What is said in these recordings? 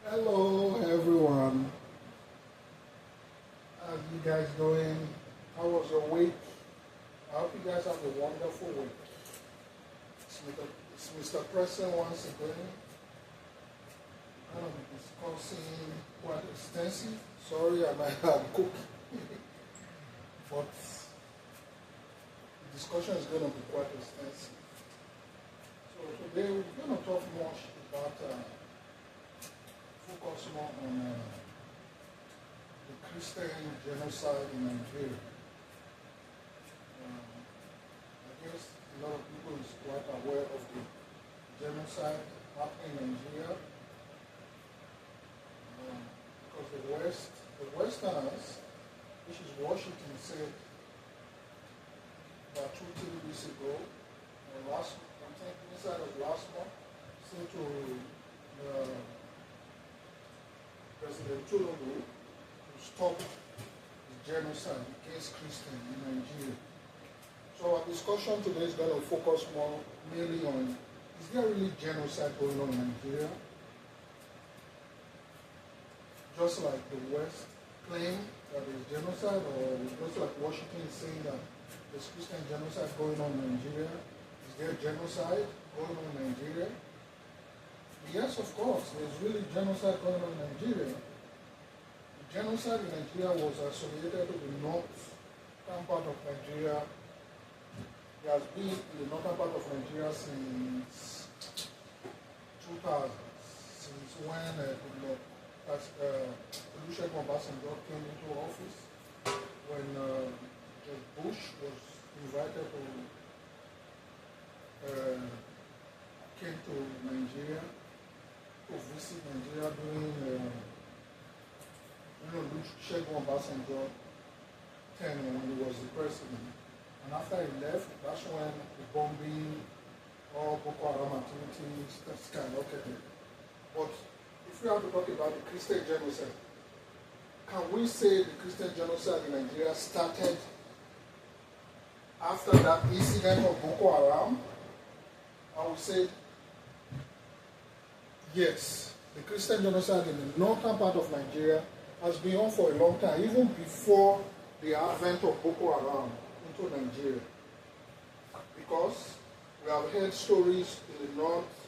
Hello, everyone. How you guys doing? How was your week? I hope you guys have a wonderful week. It's Mr. Preston once again. I'm going to be discussing quite extensive. Sorry, I might have cooked, but the discussion is going to be quite extensive. So today we're going to talk much about, focus more on the Christian genocide in Nigeria. I guess a lot of people is quite aware of the genocide happening in Nigeria. Because the Westerners, which is Washington, said about 2-3 weeks ago, I think inside of last month, said to President Tinubu to stop the genocide against Christians in Nigeria. So our discussion today is going to focus mainly on, is there really genocide going on in Nigeria? Just like the West claim that there's genocide, or just like Washington is saying that there's Christian genocide going on in Nigeria? Is there genocide going on in Nigeria? Yes, of course, there's really genocide going on in Nigeria. The genocide in Nigeria was associated with the northern part of Nigeria. It has been in the northern part of Nigeria since 2000, since when Olusegun Obasanjo came into office, when George Bush was invited came to Nigeria, to visit Nigeria during Olusegun Obasanjo tenure when he was the president. And after he left, that's when the bombing, all Boko Haram activities skyrocketed. But if we have to talk about the Christian genocide, can we say the Christian genocide in Nigeria started after that incident of Boko Haram? I would say yes. The Christian genocide in the northern part of Nigeria has been on for a long time, even before the advent of Boko Haram into Nigeria. Because we have heard stories in the north,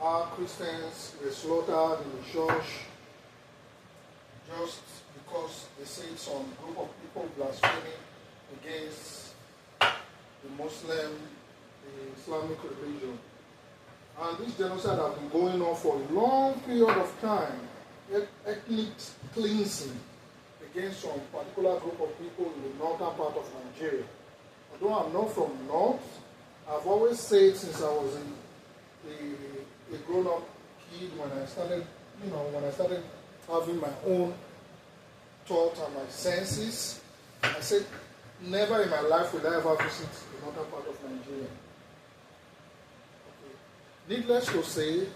how Christians were slaughtered in the church just because they said some group of people blaspheming against the Muslim, the Islamic religion. And this genocide has been going on for a long period of time, ethnic cleansing against some particular group of people in the northern part of Nigeria. Although I'm not from the north, I've always said since I was a grown-up kid, when I started having my own thought and my senses, I said, never in my life will I ever visit the northern part of Nigeria. Okay. Needless to say,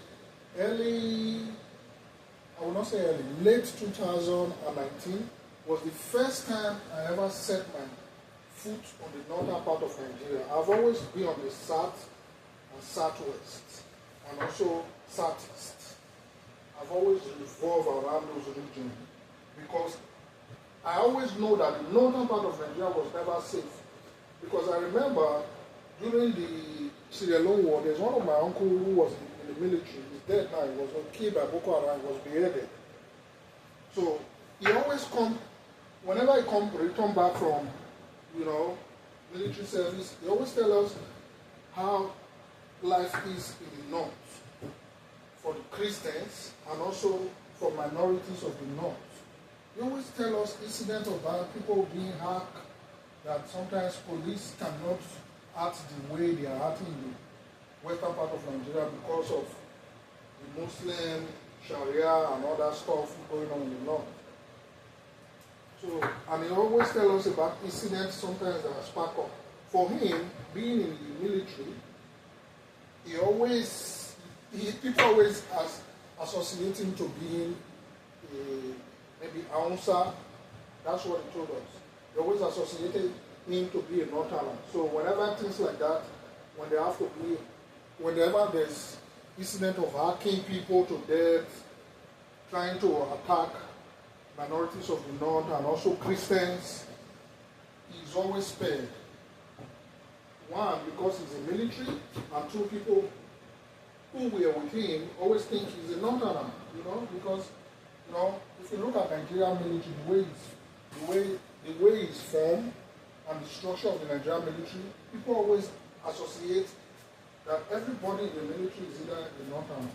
late 2019 was the first time I ever set my foot on the northern part of Nigeria. I've always been on the south and southwest, and also southeast. I've always revolved around those regions because I always know that the northern part of Nigeria was never safe. Because I remember during the Sierra Leone war, there's one of my uncle who was in the military. He's dead now. He was killed by Boko Haram. He was beheaded. So he always whenever he return back from, military service, he always tell us how life is in the north for the Christians and also for minorities of the north. He always tell us incidents about people being hacked, that sometimes police cannot act the way they are acting in the western part of Nigeria because of the Muslim, Sharia and other stuff going on in the north. So, and he always tell us about incidents sometimes that spark up. For him, being in the military, people always associate him to being maybe Aunsa. That's what he told us. They always associated him to be a Northerner. So whenever things like that, whenever there's incident of hacking people to death, trying to attack minorities of the north and also Christians, he's always spared. One, because he's a military, and two, people who were with him always think he's a northerner, because, if you look at Nigerian military, the way it's formed and the structure of the Nigerian military, people always associate that everybody in the military is either a northerner.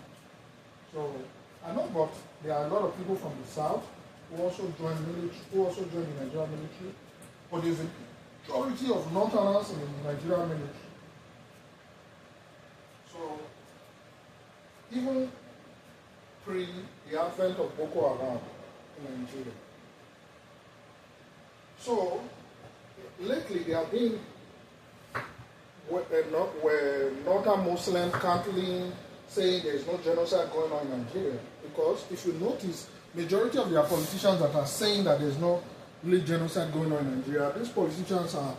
So, I know, but there are a lot of people from the south who also join the Nigerian military, but there's a majority of northerners in the Nigerian military. So, even pre the advent of Boko Haram in Nigeria. So, lately there have been where northern Muslims currently saying there is no genocide going on in Nigeria. Because if you notice, majority of their politicians that are saying that there is no really genocide going on in Nigeria, these politicians are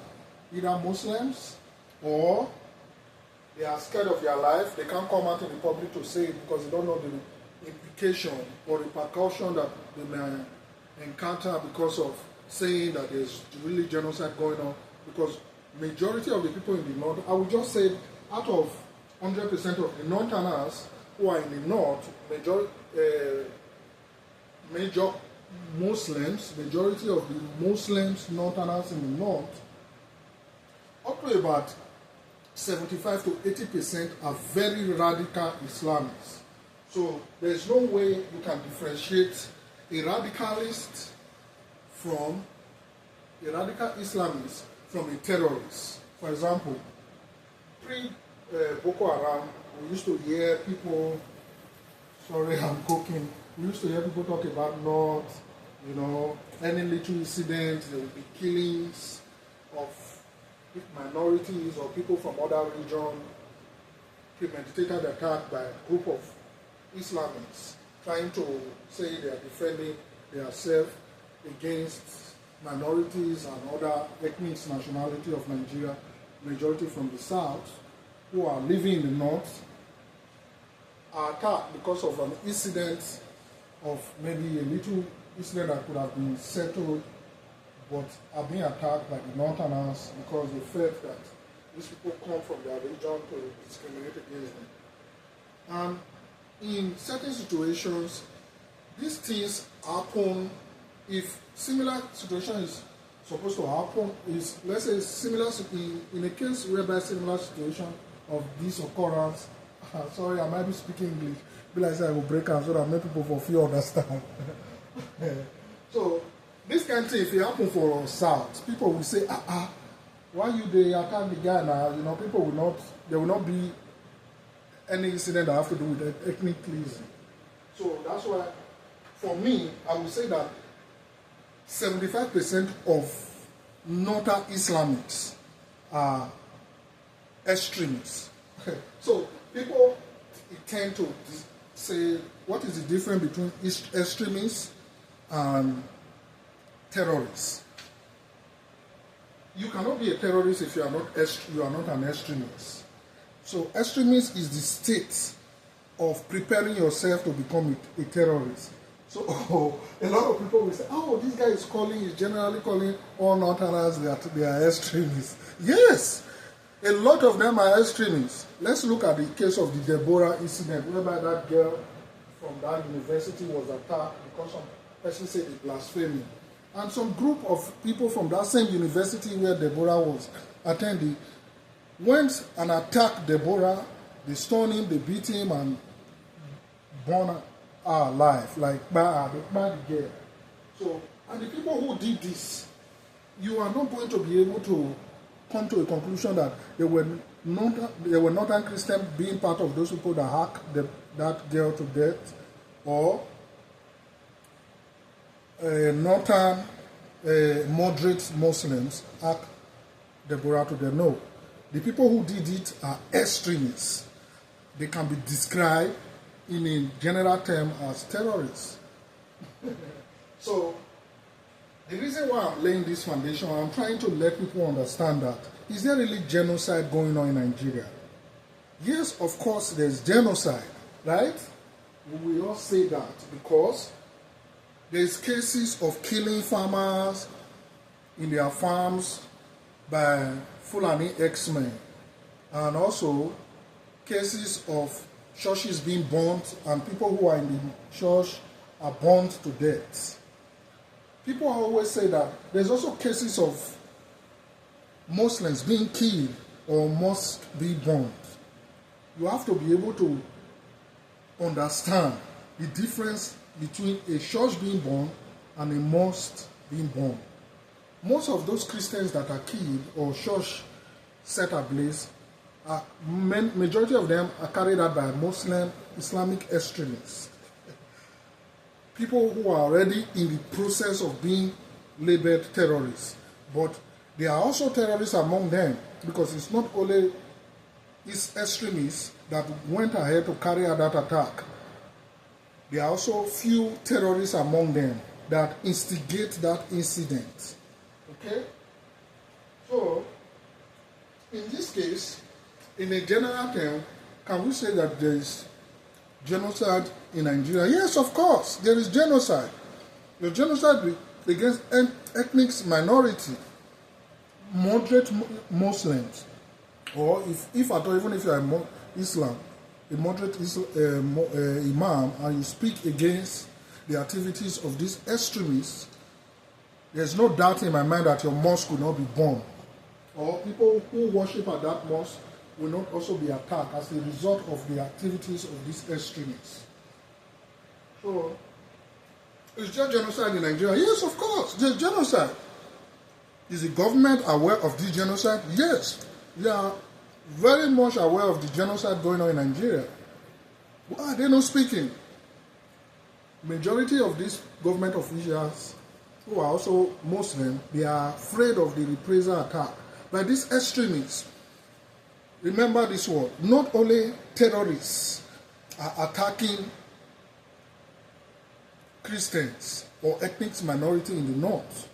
either Muslims or they are scared of their life. They can't come out in the public to say it because they don't know the implication or repercussion that they may encounter because of saying that there's really genocide going on. Because majority of the people in the north, I would just say out of 100% of the northerners who are in the north, major Muslims, majority of the Muslims, northerners in the north, up to about 75 to 80% are very radical Islamists. So there's no way you can differentiate a radicalist from a radical Islamist from a terrorist. For example, pre-Boko Haram, we used to hear people, sorry I'm cooking, we used to hear people talk about North, any little incident, there will be killings of minorities or people from other regions, premeditated attack by a group of Islamists trying to say they are defending themselves against minorities and other ethnic nationality of Nigeria, majority from the south, who are living in the north, are attacked because of an incident of maybe a little incident that could have been settled, but are being attacked by the northerners because they felt that these people come from their region to discriminate against them. And in certain situations, these things happen. If similar situation is supposed to happen, is, let's say, similar in a case whereby similar situation of this occurrence, sorry, I might be speaking English, but like I said, I will break out so that many people for few understand. So, this kind of thing, if it happen for South, people will say, why you they attack the guy now? People will not, there will not be any incident that have to do with ethnic cleansing. So that's why, for me, I would say that 75% of Northern Islamics are extremists. So people tend to say, what is the difference between extremists and terrorists? You cannot be a terrorist if you are not an extremist. So extremist is the state of preparing yourself to become a terrorist. So a lot of people will say, this guy is generally calling all northerners that they are extremists. Yes, a lot of them are extremists. Let's look at the case of the Deborah incident, whereby that girl from that university was attacked because some person said they blasphemy. And some group of people from that same university where Deborah was attending went and attacked Deborah. They stoned him, they beat him, and burned her alive, like bad girl. So, and the people who did this, you are not going to be able to come to a conclusion that there were northern Christians being part of those people that hacked that girl to death, or northern moderate Muslims hacked Deborah to death. No. The people who did it are extremists. They can be described in a general term as terrorists. So, the reason why I'm laying this foundation, I'm trying to let people understand that, is there really genocide going on in Nigeria? Yes, of course, there's genocide. right? We all say that because there's cases of killing farmers in their farms by Fulani X-Men, and also cases of churches being burnt and people who are in the church are burned to death. People always say that there's also cases of Muslims being killed or must be burned. You have to be able to understand the difference between a church being burned and a mosque being burned. Most of those Christians that are killed or church set ablaze, majority of them are carried out by Muslim Islamic extremists. People who are already in the process of being labeled terrorists. But there are also terrorists among them, because it's not only these extremists that went ahead to carry out that attack. There are also few terrorists among them that instigate that incident. Okay? So, in this case, in a general term, can we say that there is genocide in Nigeria? Yes, of course, there is genocide. The genocide against ethnic minority, moderate Muslims, or if at all, even if you are Islam, a moderate imam, and you speak against the activities of these extremists, there's no doubt in my mind that your mosque will not be burned, or people who worship at that mosque will not also be attacked as a result of the activities of these extremists. So, is there genocide in Nigeria? Yes, of course, there's genocide. Is the government aware of this genocide? Yes, they are very much aware of the genocide going on in Nigeria. Why are they not speaking? Majority of these government officials who are also Muslim, they are afraid of the reprisal attack by these extremists. Remember this word, not only terrorists are attacking Christians or ethnic minority in the north.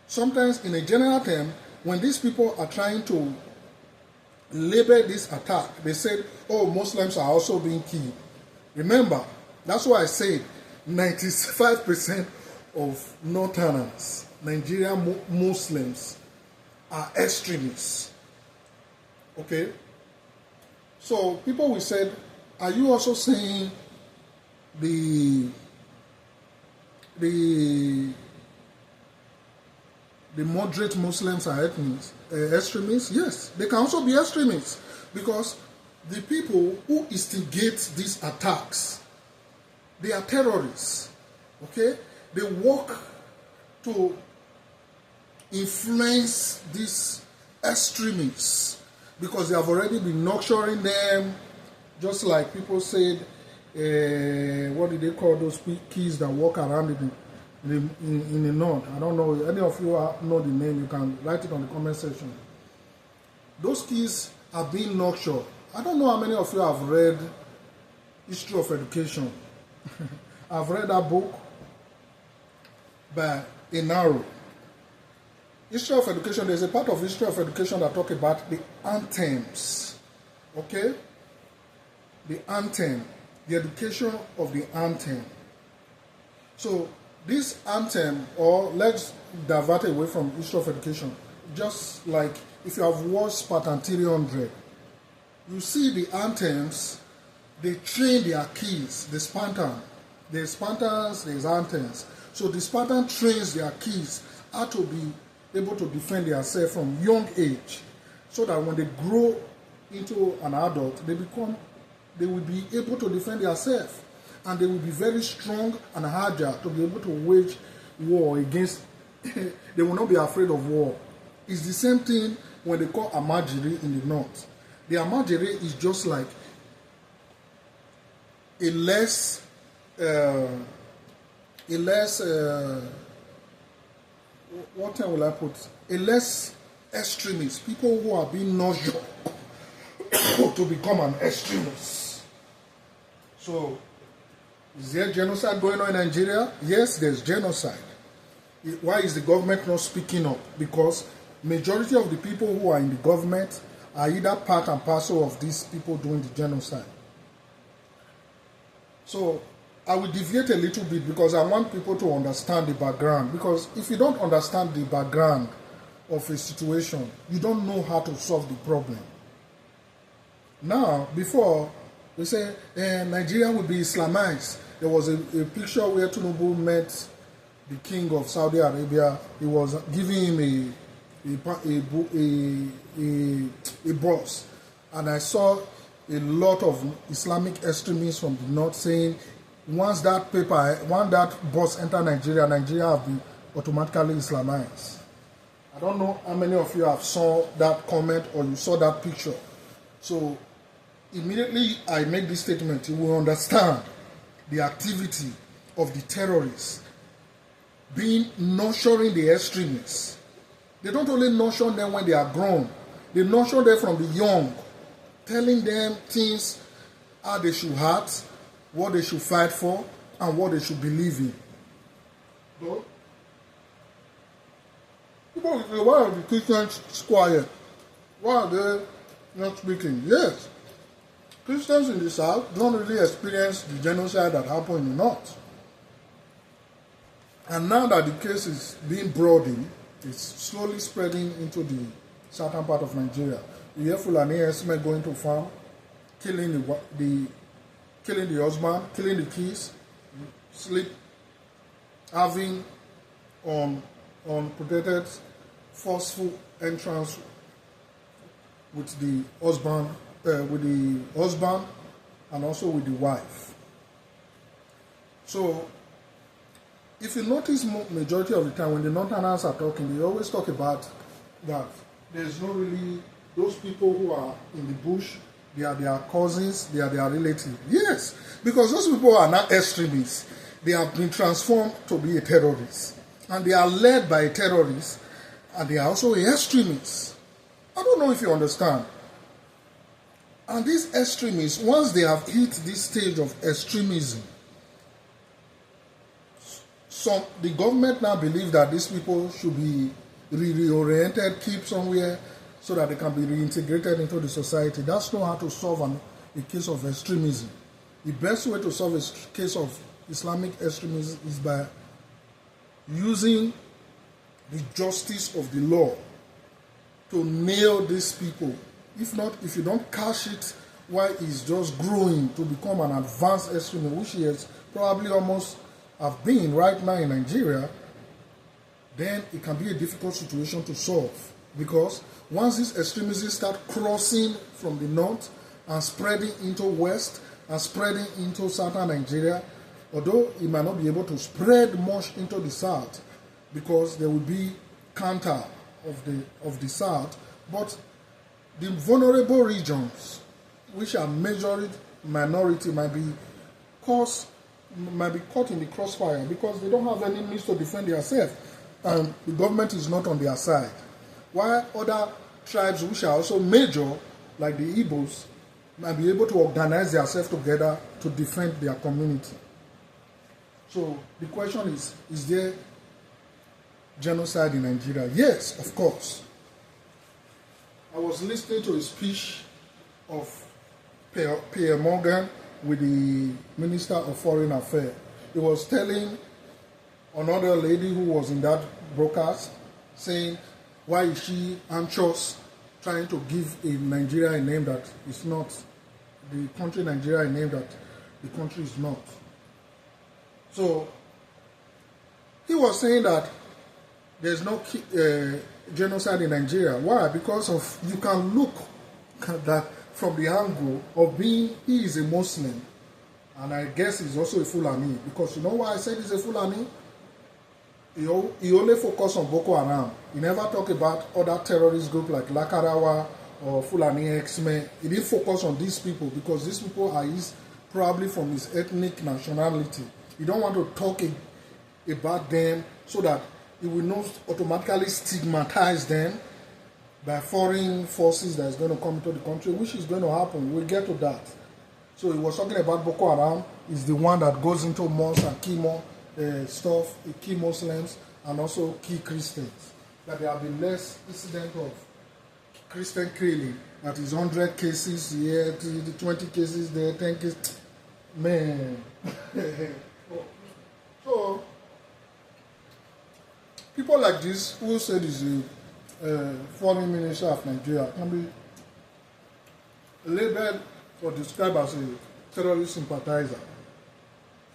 Sometimes in a general term, when these people are trying to label this attack, they said, oh, Muslims are also being killed. Remember, that's why I said 95% of northerners, Nigerian Muslims, are extremists. Okay? So people will say, are you also saying the moderate Muslims are extremists? Yes, they can also be extremists, because the people who instigate these attacks, they are terrorists. Okay? They work to influence these extremists because they have already been nurturing them, just like people said, what did they call those kids that walk around in the north? I don't know. Any of you know the name, you can write it on the comment section. Those kids are being nurtured. I don't know how many of you have read History of Education. I've read that book by Inaro. History of Education, there's a part of History of Education that talk about the anthems. Okay? The anthem. The education of the anthem. So, this anthem, or let's divert away from History of Education, just like if you have watched Spartan 300, you see the anthems, they train their kids, the Spartans, there's anthems. So the Spartan trains their kids how to be able to defend themselves from young age, so that when they grow into an adult, they will be able to defend themselves, and they will be very strong and agile to be able to wage war against. They will not be afraid of war. It's the same thing when they call Amajiri in the north. The Amajiri is just like a less what time will I put? A less extremist. People who are being nurtured to become an extremist. So, is there genocide going on in Nigeria? Yes, there's genocide. Why is the government not speaking up? Because majority of the people who are in the government are either part and parcel of these people doing the genocide. So I will deviate a little bit because I want people to understand the background. Because if you don't understand the background of a situation, you don't know how to solve the problem. Now, before, they say Nigeria will be Islamized. There was a picture where Tinubu met the king of Saudi Arabia. He was giving him a bus. And I saw a lot of Islamic extremists from the north saying, once that bus enter Nigeria, Nigeria will be automatically Islamized. I don't know how many of you have saw that comment or you saw that picture. So immediately I make this statement, you will understand the activity of the terrorists nurturing the extremists. They don't only nurture them when they are grown, they nurture them from the young, telling them things, how they should act, what they should fight for, and what they should believe in. So, people will say, why are the Christians quiet? Why are they not speaking? Yes, Christians in the South don't really experience the genocide that happened in the North. And now that the case is being broadened, it's slowly spreading into the southern part of Nigeria. You hear Fulani herdsmen going to farm, killing the husband, killing the kids, sleep, having unprotected, forceful entrance with the husband, and also with the wife. So, if you notice, majority of the time when the Northerners are talking, they always talk about that there's no really, those people who are in the bush, they are their cousins, they are their relatives. Yes, because those people are not extremists. They have been transformed to be a terrorist. And they are led by a terrorist, and they are also extremists. I don't know if you understand. And these extremists, once they have hit this stage of extremism, the government now believes that these people should be reoriented, keep somewhere, so that they can be reintegrated into the society. That's not how to solve a case of extremism. The best way to solve a case of Islamic extremism is by using the justice of the law to nail these people. If not, if you don't catch it while it's just growing to become an advanced extremist, which he has probably almost have been right now in Nigeria, then it can be a difficult situation to solve. Because once these extremists start crossing from the north and spreading into west and spreading into southern Nigeria, although it might not be able to spread much into the south because there will be counter of the south, but the vulnerable regions, which are minority, might be caught in the crossfire because they don't have any means to defend themselves, and the government is not on their side. While other tribes which are also major, like the Igbos, might be able to organize themselves together to defend their community. So the question is there genocide in Nigeria? Yes, of course. I was listening to a speech of Pierre Morgan with the Minister of Foreign Affairs. He was telling another lady who was in that broadcast, saying, why is she anxious trying to give Nigeria a name that is not, the country Nigeria a name that the country is not. So, he was saying that there's no genocide in Nigeria. Why? Because of, you can look at that from the angle of being, he is a Muslim, and I guess he's also a Fulani. Because you know why I said he's a Fulani? He only focused on Boko Haram. He never talked about other terrorist groups like Lakarawa or Fulani X-Men. He didn't focus on these people because these people are probably from his ethnic nationality. He don't want to talk about them so that he will not automatically stigmatize them by foreign forces that is going to come into the country, which is going to happen. We'll get to that. So he was talking about Boko Haram. Is the one that goes into mosques and kill Muslims and also kill Christians. That there have been less incident of Christian killing. That is 100 cases here, 20 cases there, 10 cases. Man. So, people like this who said is a foreign minister of Nigeria can be labeled or described as a terrorist sympathizer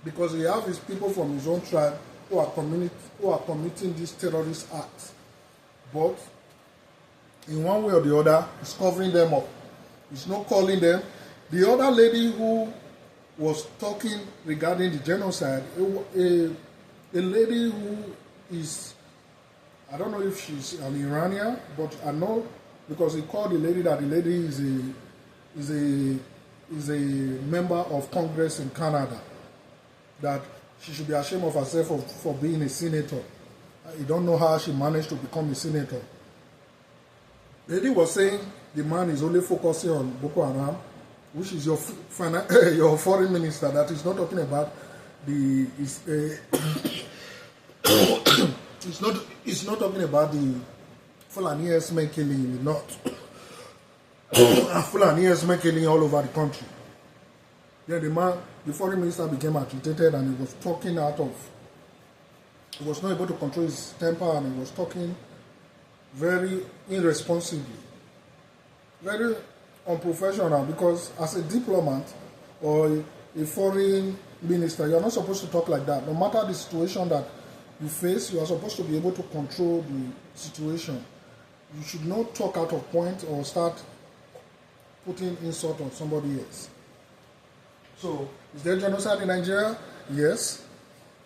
because he has his people from his own tribe who are committing these terrorist acts. But in one way or the other, he's covering them up. He's not calling them. The other lady who was talking regarding the genocide, a lady who is, I don't know if she's an Iranian, but I know because he called the lady that the lady is a member of Congress in Canada, that she should be ashamed of herself for being a senator. I don't know how she managed to become a senator. The lady was saying the man is only focusing on Boko Haram, which is your your foreign minister, that is not talking about the it's not talking about the Fulani herdsmen killing in the north. Fulani herdsmen killing all over the country. Then the foreign minister became agitated and he was talking he was not able to control his temper and he was talking very irresponsibly, very unprofessional, because as a diplomat or a foreign minister, you're not supposed to talk like that. No matter the situation that you face, you are supposed to be able to control the situation. You should not talk out of point or start putting insult on somebody else. So, is there genocide in Nigeria? Yes.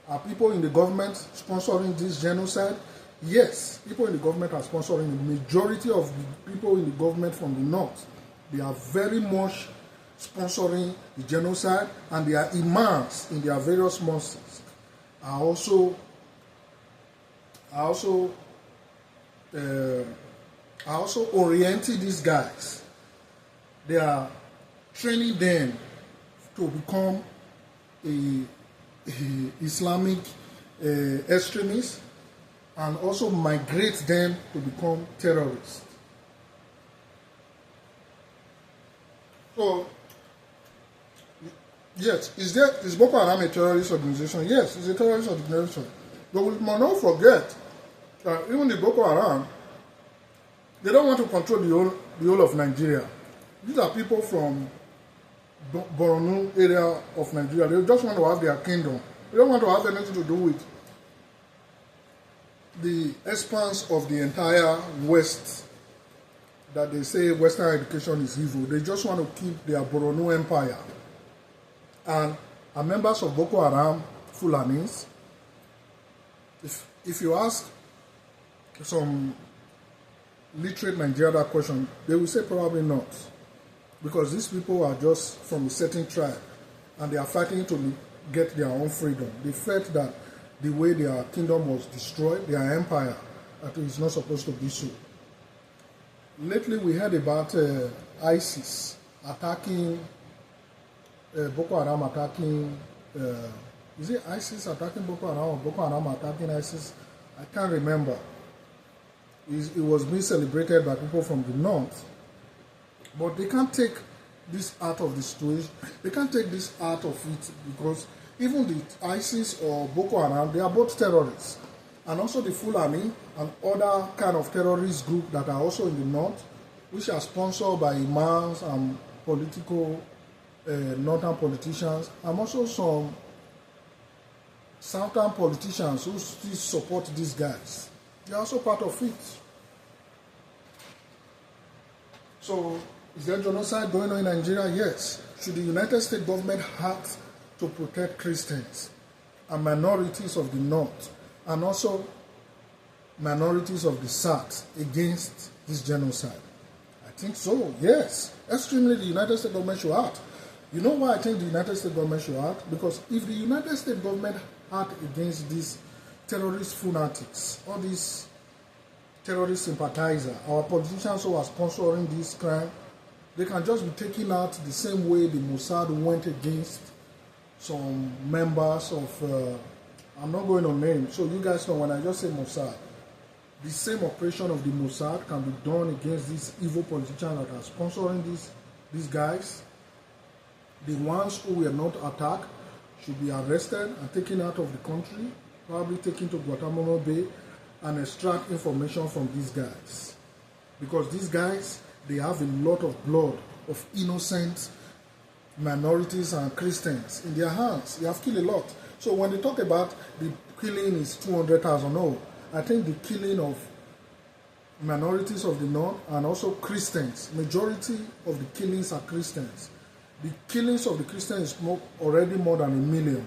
Are people in the government sponsoring this genocide? Yes. People in the government are sponsoring it. The majority of the people in the government from the north, they are very much sponsoring the genocide, and their imams in their various mosques are also orienting these guys. They are training them to become a Islamic extremist, and also migrate them to become terrorists. So, yes, is Boko Haram a terrorist organization? Yes, it's a terrorist organization. But we must not forget that even the Boko Haram, they don't want to control the whole of Nigeria. These are people from Borno area of Nigeria. They just want to have their kingdom. They don't want to have anything to do with the expanse of the entire West, that they say Western education is evil. They just want to keep their Borno empire. And are members of Boko Haram Fulanis? If you ask some literate Nigeria that question, they will say probably not. Because these people are just from a certain tribe and they are fighting to get their own freedom. They felt that the way their kingdom was destroyed, their empire, that it is not supposed to be so. Lately we heard about ISIS attacking, Boko Haram attacking, is it ISIS attacking Boko Haram or Boko Haram attacking ISIS? I can't remember. It was being celebrated by people from the north. But they can't take this out of the situation. They can't take this out of it, because even the ISIS or Boko Haram, they are both terrorists. And also the Fulani and other kind of terrorist group that are also in the north, which are sponsored by imams and political, northern politicians, and also some southern politicians who still support these guys. They are also part of it. So, is there genocide going on in Nigeria? Yes. Should the United States government act to protect Christians and minorities of the north, and also minorities of the south, against this genocide? I think so, yes. Extremely, the United States government should act. You know why I think the United States government should act? Because if the United States government act against these terrorist fanatics, all these terrorist sympathizers, our politicians who are sponsoring this crime, they can just be taken out the same way the Mossad went against some members of, I'm not going on names, so you guys know when I just say Mossad, the same operation of the Mossad can be done against these evil politicians that are sponsoring these guys. The ones who were not attacked should be arrested and taken out of the country, probably taken to Guantanamo Bay, and extract information from these guys. Because these guys, they have a lot of blood of innocent minorities and Christians in their hands. They have killed a lot. So when they talk about the killing is 200,000, no. I think the killing of minorities of the North and also Christians, majority of the killings are Christians. The killings of the Christians is already more than 1 million.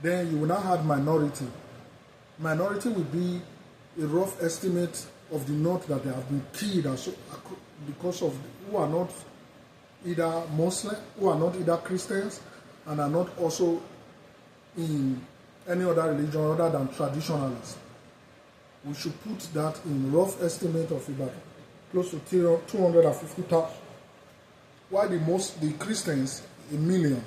Then you will now have minority. Minority will be a rough estimate of the North that they have been killed because of who are not either Muslim, who are not either Christians, and are not also in any other religion other than traditionalists. We should put that in rough estimate of about close to 250,000. While the Christians, 1 million.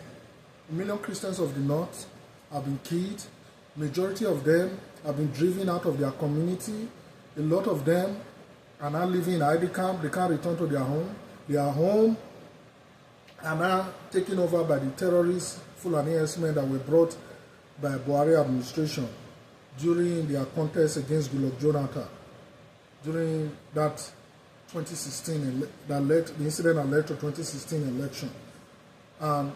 1 million Christians of the North have been killed. Majority of them have been driven out of their community. A lot of them are now living in ID camp. They can't return to their home. Their home are now taken over by the terrorists, Fulani herdsmen that were brought by Buhari administration during their contest against Goodluck Jonathan, during that 2016, the incident that led to 2016 election. And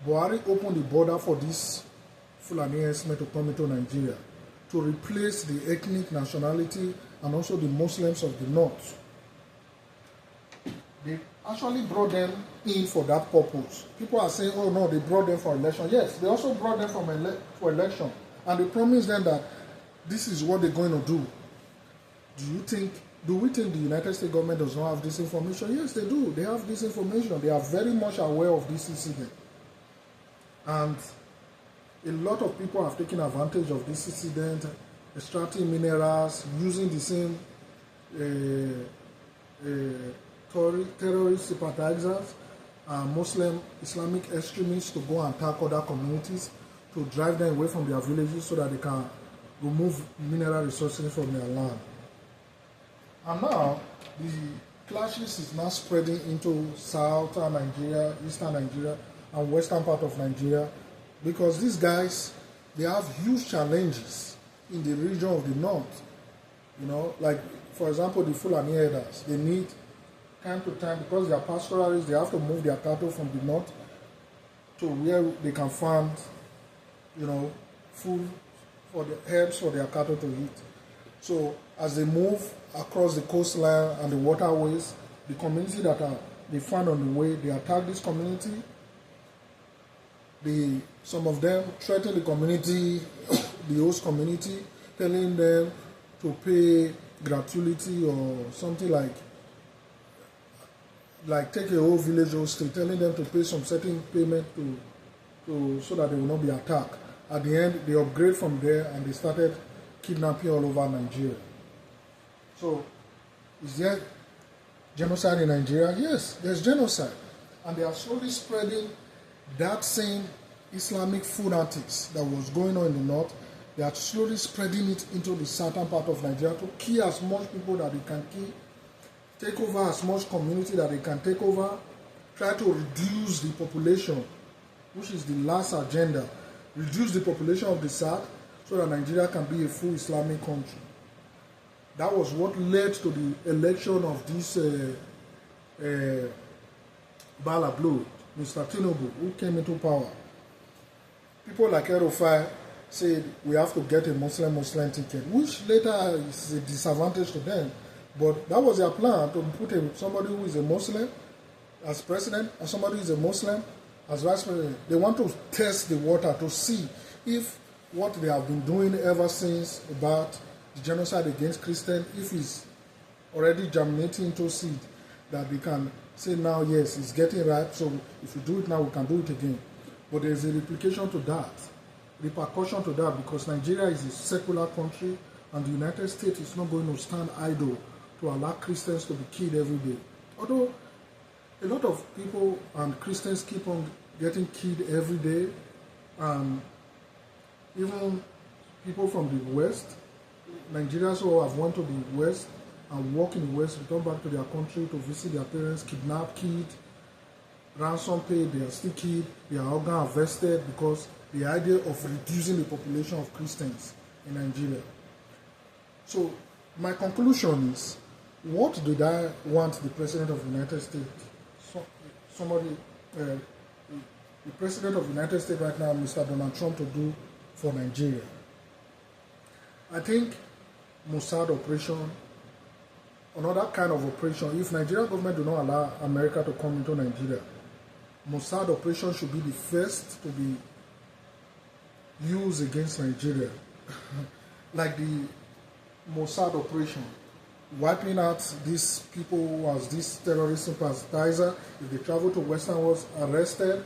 Buhari opened the border for these Fulani herdsmen to come into Nigeria to replace the ethnic nationality and also the Muslims of the North. They actually brought them in for that purpose. People are saying, oh no, they brought them for election. Yes, they also brought them for election. And they promised them that this is what they're going to do. Do we think the United States government does not have this information? Yes, they do. They have this information. They are very much aware of this incident. And a lot of people have taken advantage of this incident, extracting minerals, using the same terrorist sympathizers and Muslim Islamic extremists to go and attack other communities, to drive them away from their villages so that they can remove mineral resources from their land. And now the clashes is now spreading into southern Nigeria, eastern Nigeria, and western part of Nigeria, because these guys, they have huge challenges in the region of the north. You know, like for example, the Fulani herders, they need time to time, because they are pastoralists, they have to move their cattle from the north to where they can find, you know, food for the herbs for their cattle to eat. So as they move across the coastline and the waterways, the community that they find on the way, they attack this community. Some of them threaten the community, the host community, telling them to pay gratuity or something like take a whole village hostage, telling them to pay some certain payment so that they will not be attacked. At the end, they upgrade from there and they started kidnapping all over Nigeria. So, is there genocide in Nigeria? Yes, there's genocide. And they are slowly spreading that same Islamic food antics that was going on in the north. They are slowly spreading it into the southern part of Nigeria to kill as much people that they can kill, take over as much community that they can take over, try to reduce the population, which is the last agenda, reduce the population of the south so that Nigeria can be a full Islamic country. That was what led to the election of this Bala Blue, Mr. Tinubu, who came into power. People like Erufai said we have to get a Muslim ticket, which later is a disadvantage to them. But that was their plan, to put somebody who is a Muslim as president and somebody who is a Muslim as vice president. They want to test the water to see if what they have been doing ever since about the genocide against Christians, if it's already germinating into seed, that they can say now, yes, it's getting ripe, so if we do it now, we can do it again. But there's a repercussion to that, because Nigeria is a secular country and the United States is not going to stand idle to allow Christians to be killed every day. Although a lot of people and Christians keep on getting killed every day, and even people from the West, Nigerians who have went to the West and work in the West, return back to their country to visit their parents, kidnapped, killed, ransom paid, they are still killed, their organ harvested because the idea of reducing the population of Christians in Nigeria. So my conclusion is, what did I want the President of the United States, the President of the United States right now, Mr. Donald Trump, to do for Nigeria? I think Mossad operation, another kind of operation, if Nigerian government do not allow America to come into Nigeria, Mossad operation should be the first to be used against Nigeria. Like the Mossad operation, wiping out these people who as this terrorist sympathizer. If they travel to Western world, arrested,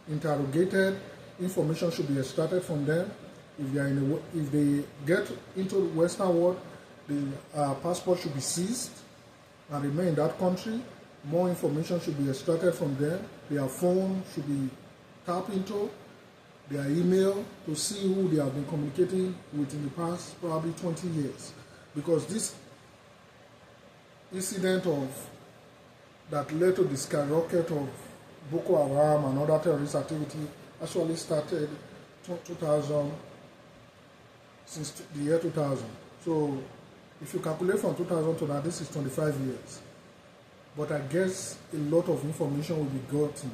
interrogated, information should be extracted from them. If they get into the Western world, the passport should be seized and remain in that country. More information should be extracted from them. Their phone should be tapped into, their email, to see who they have been communicating with in the past probably 20 years. Because this incident that led to the skyrocket of Boko Haram and other terrorist activity actually started 2000, since the year 2000. So if you calculate from 2000 to now, this is 25 years. But I guess a lot of information will be gotten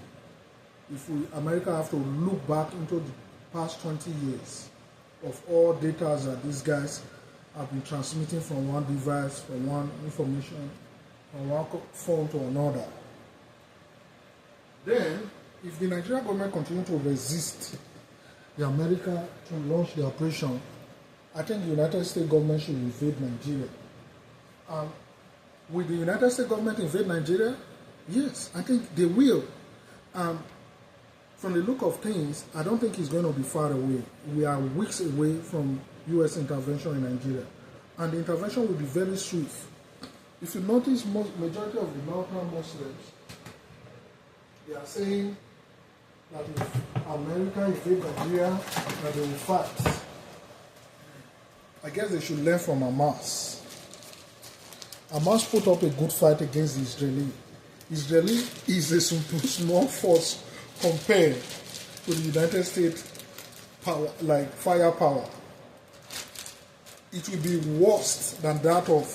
if America have to look back into the past 20 years of all data that these guys have been transmitting from one device, from one information, from one phone to another. Then, if the Nigerian government continue to resist the America to launch the operation, I think the United States government should invade Nigeria. Will the United States government invade Nigeria? Yes, I think they will. From the look of things, I don't think it's going to be far away. We are weeks away from U.S. intervention in Nigeria. And the intervention will be very swift. If you notice, majority of the Northern Muslims, they are saying that if America invade Nigeria, that they will fight. I guess they should learn from Hamas. Hamas put up a good fight against the Israeli. Israeli is a small force compared to the United States power, like firepower. It will be worse than that of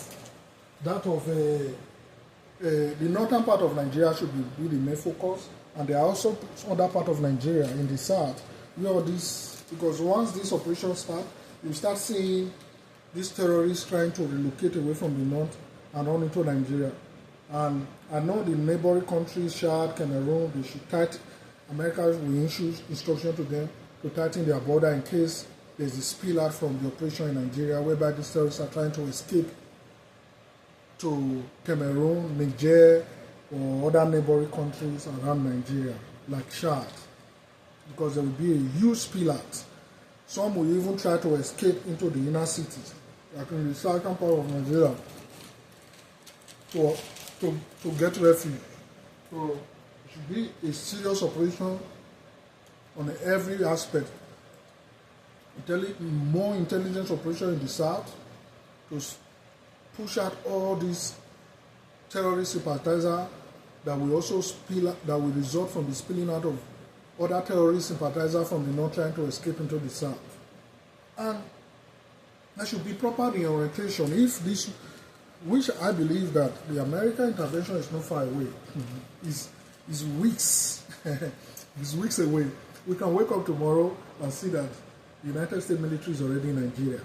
the northern part of Nigeria should be the main focus, and there are also other part of Nigeria in the south where this, because once this operation starts, you start seeing these terrorists trying to relocate away from the north and run into Nigeria. And I know the neighboring countries, Chad, Cameroon, they should tighten. America will issue instruction to them to tighten their border in case there's a spill out from the operation in Nigeria, whereby these terrorists are trying to escape to Cameroon, Niger, or other neighboring countries around Nigeria, like Chad, because there will be a huge spill out. Some will even try to escape into the inner cities, like in the southern part of Nigeria, to get refuge. So it should be a serious operation on every aspect. More intelligence operation in the south to push out all these terrorist sympathizers that will also that will result from the spilling out of other terrorist sympathizers from the north trying to escape into the south. And there should be proper reorientation. If this, which I believe that the American intervention is not far away, is weeks, is weeks away. We can wake up tomorrow and see that the United States military is already in Nigeria.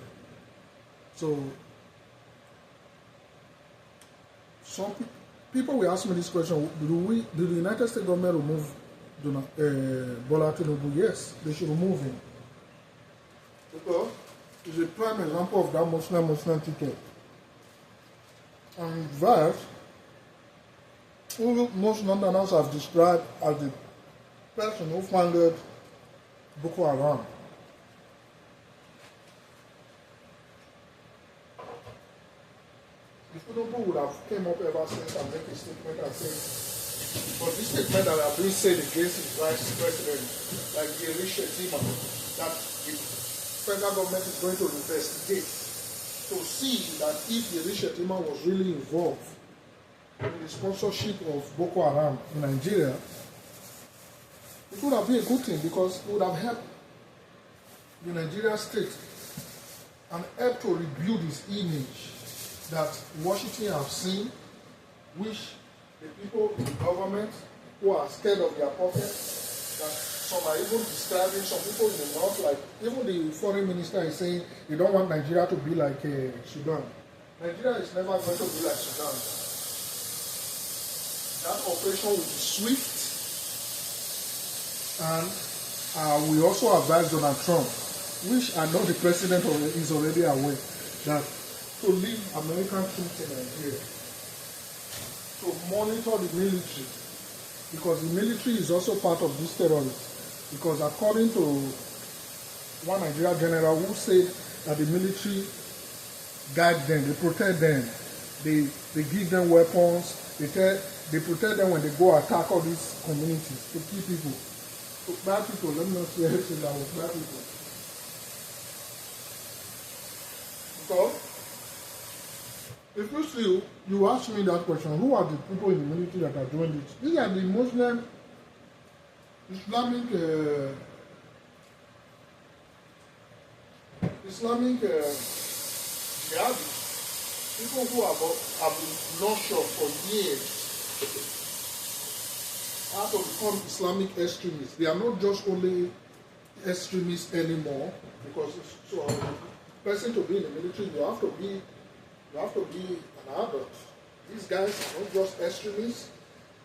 So some people will ask me this question: do the United States government remove Bola Tinubu? Yes, they should remove him. Because it's a prime example of that Muslim ticket. And that, who most Londoners have described as the person who founded Boko Haram. If Tinubu would have came up ever since and make a statement and say, but this statement that have been said against his vice president, like the Rishetima, that the federal government is going to investigate to see that if the Rishetima was really involved in the sponsorship of Boko Haram in Nigeria, It would have been a good thing because it would have helped the Nigeria state and helped to rebuild its image that Washington have seen, which the people in the government who are scared of their pockets, that some are even describing, some people in the north, like even the foreign minister is saying they don't want Nigeria to be like Sudan. Nigeria is never going to be like Sudan. That operation will be swift, and we also advise Donald Trump, which I know the president is already aware, that to leave American troops in Nigeria, to monitor the military, because the military is also part of this terrorism. Because according to one Nigerian general who said that the military guide them, they protect them, they give them weapons, they protect them when they go attack all these communities to kill people. To bad people, let me not say anything that was bad people. Because if you see, you ask me that question, who are the people in the military that are doing this? These are the Muslim, Islamic jihadists, people who have been nurtured for years how to become Islamic extremists. They are not just only extremists anymore, because so a person to be in the military, you have to be an adult. These guys are not just extremists,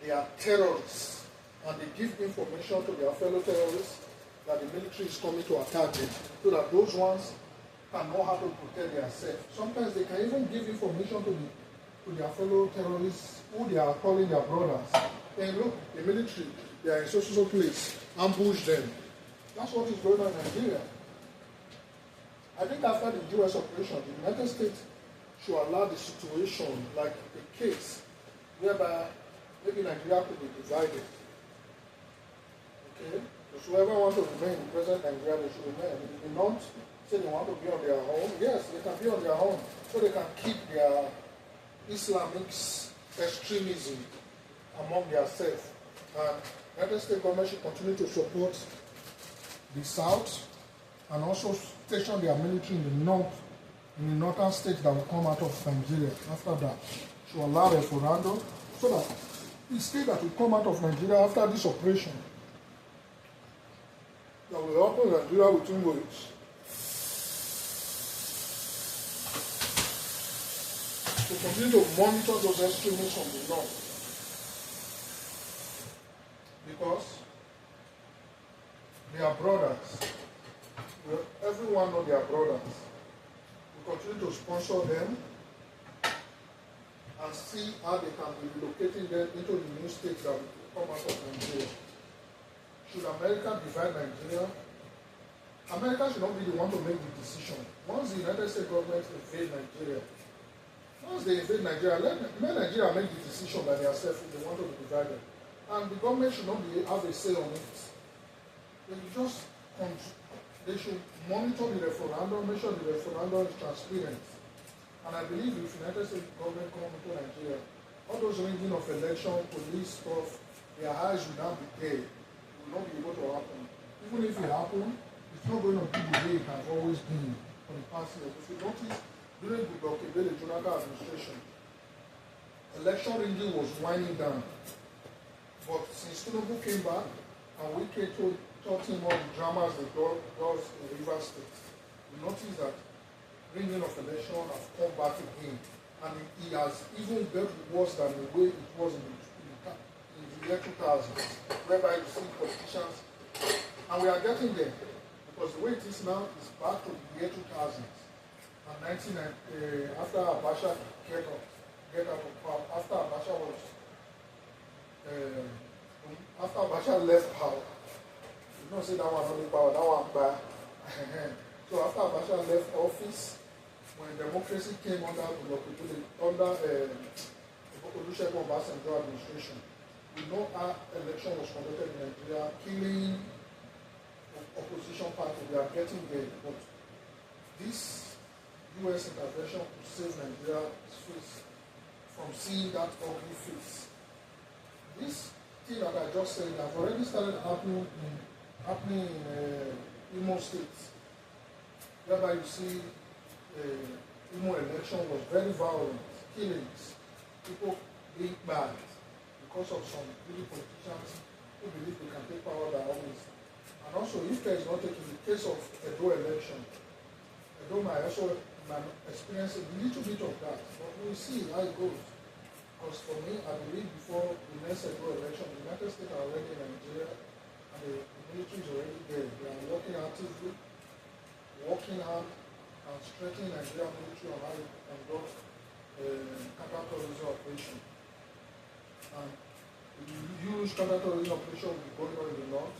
they are terrorists. And they give information to their fellow terrorists that the military is coming to attack them, so that those ones can know how to protect themselves. Sometimes they can even give information to their fellow terrorists who they are calling their brothers. And look, the military, they are in so place, ambush them. That's what is going on in Nigeria. I think after the US operation, the United States should allow the situation, like a case, whereby maybe Nigeria could be divided. Okay? So whoever wants to remain in present Nigeria, they should remain. If they don't say they want to be on their own, yes, they can be on their own, so they can keep their Islamic extremism among themselves. And the United States government should continue to support the South and also station their military in the north, in the northern states that will come out of Nigeria after that. Should allow referendum so that the state that will come out of Nigeria after this operation that will open Nigeria within weeks. To continue to monitor those extremists from the north. Because they are brothers. Everyone knows they are brothers. We continue to sponsor them and see how they can be relocating them into the new states that will come out of Nigeria. Should America divide Nigeria? America should not be the one to make the decision. Once the United States government invade Nigeria, once they invade Nigeria, let Nigeria make the decision by themselves if they want to be divided. And the government should not have a say on it. They should monitor the referendum, make sure the referendum is transparent. And I believe if the United States government come into Nigeria, all those ringing of election, police stuff, their eyes will not be there. It will not be able to happen. Even if it happens, it's not going to be the way it has always been for the past years. If you notice, during the Bukele Jonathan administration, election rigging was winding down. But since Tinubu came back, and we taught him all the dramas that does in Rivers State, we noticed that ringing of election has come back again. And it has even got worse than the way it was in the year 2000, whereby you see politicians, and we are getting there, because the way it is now is back to the year 2000. And after Abacha get out of power, after Abacha left power, you know, say that one only power, that one bad. So after Abacha left office, when democracy came under Olusegun Obasanjo administration, we know how election was conducted in Nigeria, killing opposition party. We are getting there, but this U.S. intervention to save Nigeria's face from seeing that ugly face. This thing that I just said has already started happening in Imo State, whereby you see Imo election was very violent, killings, people being banned because of some really politicians who believe they can take power by all means. And also, if there is not taking the case of Edo election, Edo might also experience a little bit of that, but we'll see how it goes. Because for me, I believe before the next Edo election, the United States are already in Nigeria, and the military is already there. They are working actively, working hard, and strengthening Nigerian military on how to conduct counter-terrorism operation. And the huge counter-terrorism operation will be going on in the north.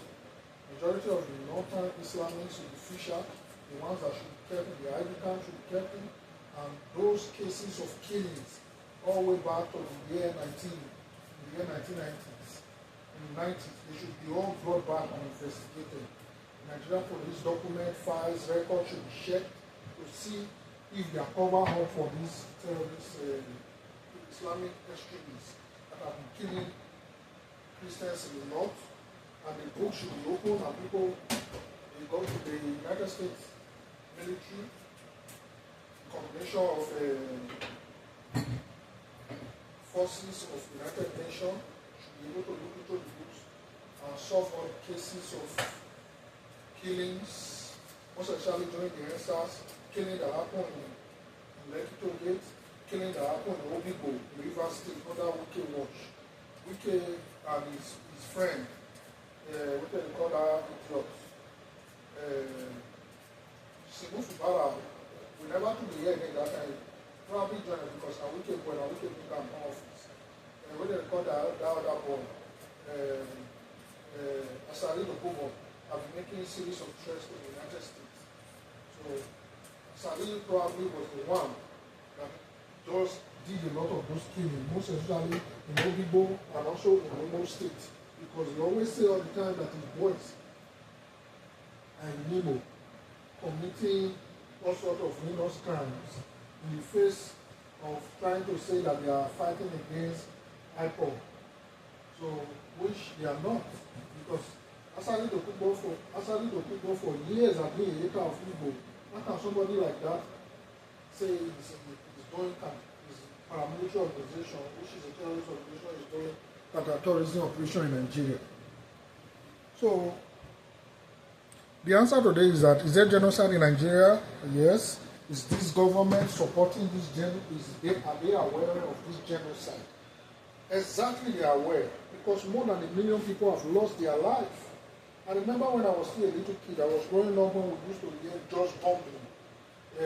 Majority of the northern Islamics will be fisher, the ones that should be kept, the ID camp should be kept in, and those cases of killings all the way back to the year 1990s. In the 90s, they should be all brought back and investigated. The Nigerian police document, files, records should be checked to see if they are covered up for these terrorists, Islamic extremists that have been killing Christians in the north. And the book should be open, and people they go to the United States military, combination of forces of the United Nations should be able to look into the books and solve all cases of killings, most especially during the NSAS, killing that happened in Lekito Gate, killing that happened in Obibo, in River State, under Wike Watch. Wike and his friend, what they call that idiot, Sibu Fubara, we never took the hear again that time. Probably joined because I will keep them office. What they call that other boy, Asari Dokubo, have been making a series of threats to the United States. So Asari probably was the one that just did a lot of those killings, most especially in Obibo and also in Imo State. Because he always say all the time that his boys and Nemo committing all sorts of heinous crimes in the face of trying to say that they are fighting against IPOB. So, which they are not. Because Asari Dokubo for years have been a hater of Igbo. How can somebody like that say he's doing his paramilitary organization, which is a terrorist organization, is doing counter-terrorism operation in Nigeria? So, the answer today is that, is there genocide in Nigeria? Yes. Is this government supporting this genocide? Are they aware of this genocide? Exactly, they are aware, because more than 1 million people have lost their life. I remember when I was still a little kid, I was growing up when we used to hear just bombing. The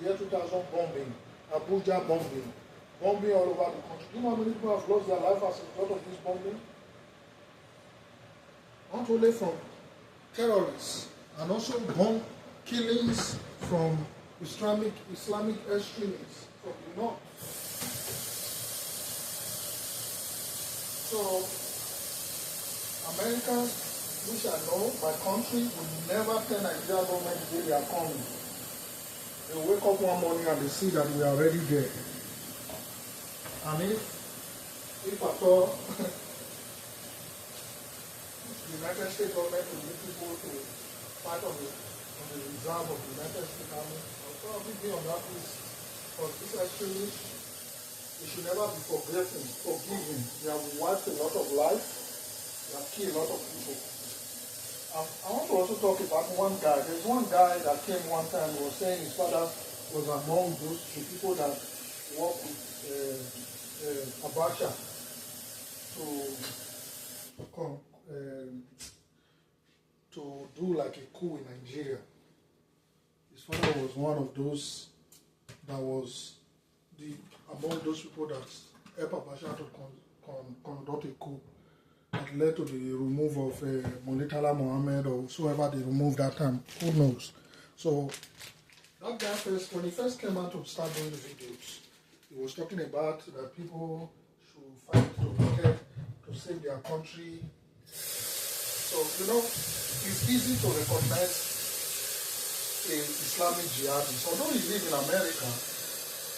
year 2000 bombing, Abuja bombing all over the country. Do you know how many people have lost their life as a result of this bombing? Not only from terrorists, and also bomb killings from Islamic extremists from the north. So, Americans, which I know, my country will never tell Nigeria government the day they are coming. They wake up one morning and they see that we are already there. And if at all, the United States government will need people to fight on the reserve of the United States Army, I'll probably be on that list. Because this actually, we should never be forgiving. They have wiped a lot of life, they have killed a lot of people. I want to also talk about one guy. There's one guy that came one time and was saying his father was among those people that work with Abacha to do like a coup in Nigeria. His father was one of those that was among those people that helped Abacha to conduct a coup that led to the removal of Molitala Mohammed or whoever they removed that time. Who knows? So that guy when he first came out to start doing the videos, he was talking about that people should fight to protect, to save their country. So, it's easy to recognize an Islamic jihadist. Although he lives in America,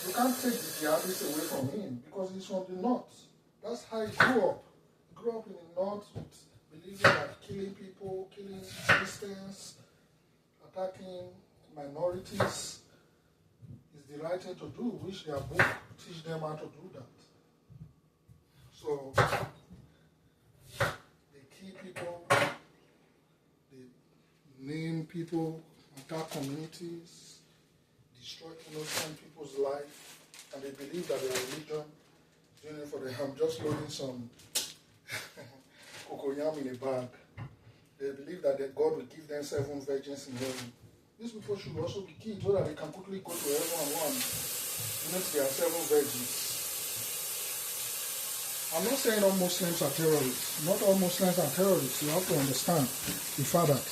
you can't take the jihadist away from him because he's from the north. That's how he grew up. He grew up in the North with believing that killing people, killing Christians, attacking minorities is the right thing to do, which their book teach them how to do that. So they kill people, they name people, attack communities, destroy innocent people's life, and they believe that their religion is doing it for them. I'm just loading some cocoyam in a bag. They believe that God will give them 7 virgins in heaven. These people should also be killed so that they can quickly go to heaven and one. Unless there are 7 virgins. I'm not saying all Muslims are terrorists. Not all Muslims are terrorists. You have to understand the fact that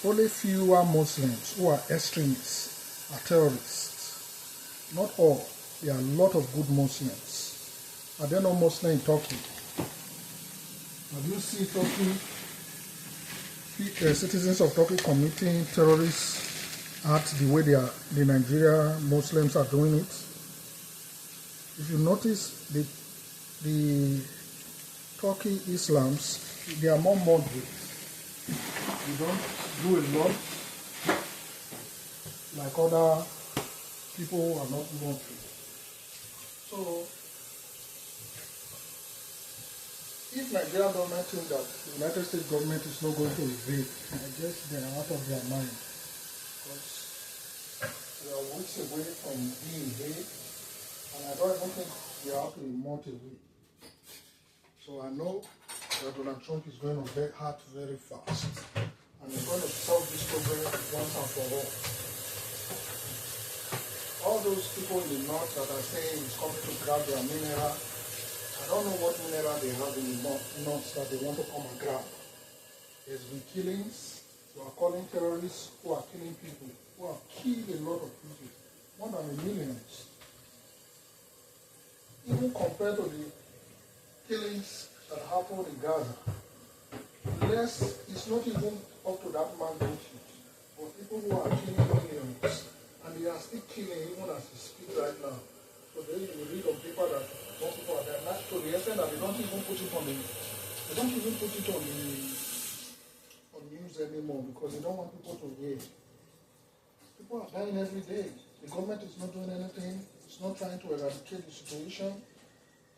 only fewer Muslims who are extremists are terrorists. Not all. There are a lot of good Muslims. Are there no Muslims in Turkey? Have you seen Turkey, citizens of Turkey committing terrorist acts the way the Nigeria Muslims are doing it? If you notice, the Turkey Islams, they are more moderate. They don't do a lot like other people who are not moderate. So, if Nigerian government think that the United States government is not going to invade, I guess they are out of their mind. Because we are weeks away from being invaded, and I don't even think we are up to a month away. So I know that Donald Trump is going to act very fast, and he's going to solve this problem once and for all. All those people in the north that are saying he's coming to grab their mineral, I don't know what mineral they have in the north that they want to come and grab. There's been killings. You are calling terrorists who are killing people, who have killed a lot of people, more than millions. Even compared to the killings that happened in Gaza, it's not even up to that magnitude. But people who are killing millions, and they are still killing even as we speak right now. So then you read on paper that most people are there. That's to the extent that they don't even put it on news anymore because they don't want people to hear. People are dying every day. The government is not doing anything. It's not trying to eradicate the situation.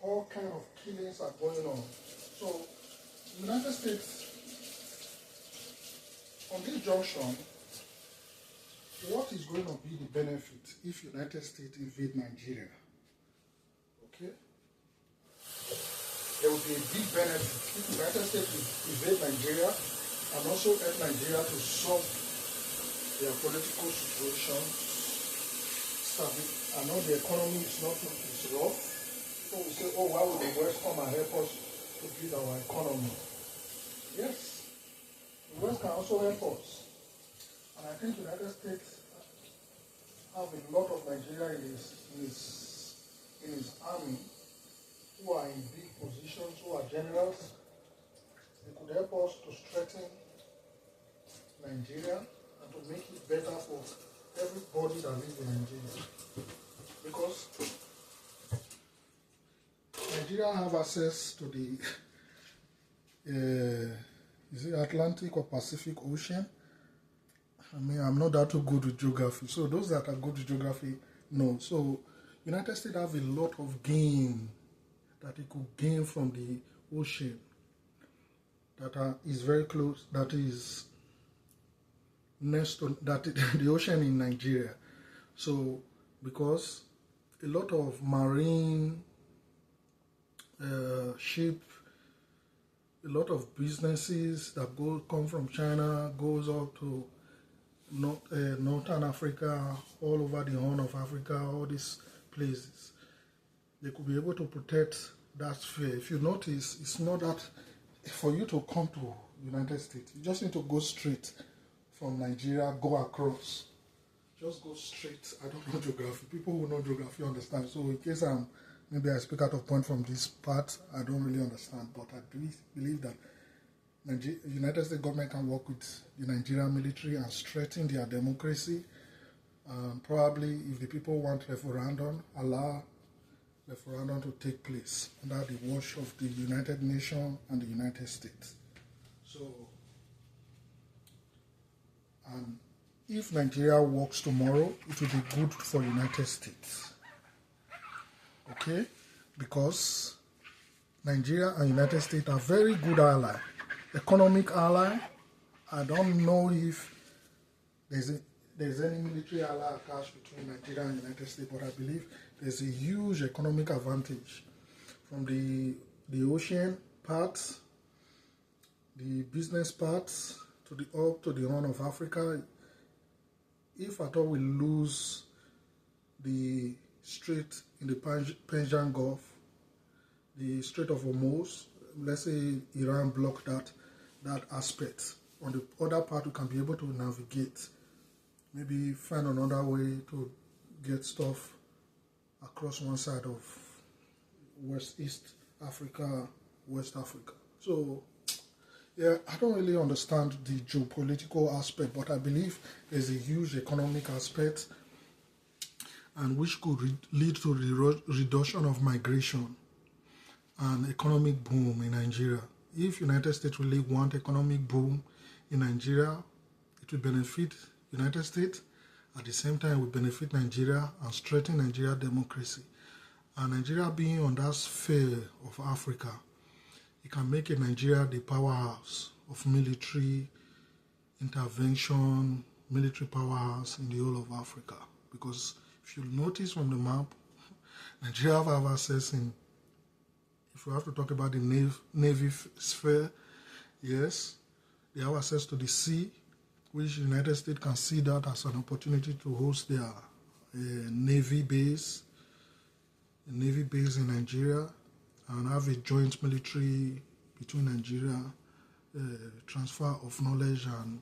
All kinds of killings are going on. So, the United States, on this junction, what is going to be the benefit if United States invade Nigeria? Okay? There will be a big benefit if United States invade Nigeria and also help Nigeria to solve their political situation. I know the economy is not is rough. People will say, oh, why would the West come and help us to build our economy? Yes, the West can also help us. And I think the United States have a lot of Nigeria in his army who are in big positions, who are generals. They could help us to strengthen Nigeria and to make it better for everybody that lives in Nigeria. Because Nigeria have access to the is it Atlantic or Pacific Ocean? I mean, I'm not that too good with geography. So those that are good with geography know. So United States have a lot of gain that it could gain from the ocean that is very close, that is next to the ocean in Nigeria. So because a lot of marine ship, a lot of businesses that come from China goes up to Northern Africa, all over the Horn of Africa, all these places. They could be able to protect that sphere. If you notice, it's not that for you to come to United States, you just need to go straight from Nigeria, go across. Just go straight. I don't know geography. People who know geography understand. So in case maybe I speak out of point from this part, I don't really understand. But I believe that the United States government can work with the Nigerian military and strengthen their democracy. Probably if the people want referendum, allow referendum to take place under the watch of the United Nations and the United States. So, and if Nigeria works tomorrow, it will be good for United States. Okay? Because Nigeria and United States are very good ally, economic ally. I don't know if there's any military ally attached between Nigeria and United States, but I believe there's a huge economic advantage from the ocean parts, the business parts, to the up to the Horn of Africa. If at all we lose the strait in the Persian Gulf, the Strait of Hormuz, let's say Iran block that aspect. On the other part, we can be able to navigate, maybe find another way to get stuff across one side of East Africa, West Africa. So, yeah, I don't really understand the geopolitical aspect, but I believe there's a huge economic aspect, and which could lead to the reduction of migration and economic boom in Nigeria. If United States really want economic boom in Nigeria, it will benefit United States. At the same time, it will benefit Nigeria and strengthen Nigeria democracy. And Nigeria being on that sphere of Africa, it can make Nigeria the powerhouse of military intervention, military powerhouse in the whole of Africa. Because if you notice from the map, Nigeria have access in, if we have to talk about the Navy sphere, yes, they have access to the sea, which the United States can see that as an opportunity to host their Navy base in Nigeria, and have a joint military between Nigeria, transfer of knowledge and